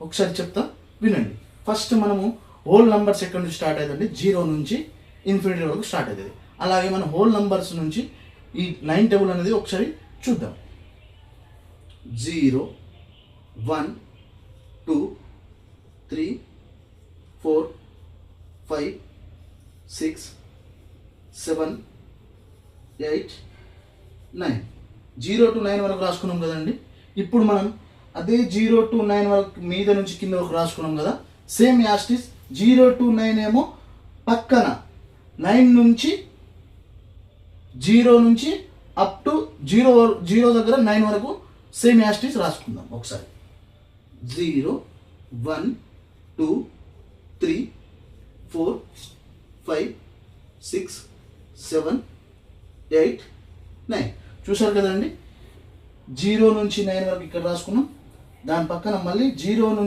ఒకసారి చెప్తా వినండి. ఫస్ట్ మనము హోల్ నంబర్స్ ఎక్కడి నుంచి స్టార్ట్ అవుతుంది, 0 నుంచి ఇన్ఫినిటీ వరకు స్టార్ట్ అవుతుంది. అలాగే మన హోల్ నంబర్స్ నుంచి ఈ 9 టేబుల్ అనేది ఒకసారి చూద్దాం. 0 1 2 3 4 5 6 7 8 9 0 to 9 వరకు రాసుకున్నాం కదండి. ఇప్పుడు మనం అదే 0 to 9 వరకు మీద నుంచి కింద వరకు రాసుకున్నాం కదా. సేమ్ యాస్టిస్ 0 to 9 ఏమో పక్కన 9 నుంచి 0 నుంచి అప్ టు 0 దగ్గర 9 వరకు సేమ్ యాస్టిస్ రాసుకుందాం ఒకసారి. 0 1 2 3 4 5 6 7 8 9 చూసారు కదండి. 0 నుంచి 9 వరకు ఇక్కడ రాసుకున్నాం. దాని పక్కన మళ్ళీ 0 నుంచి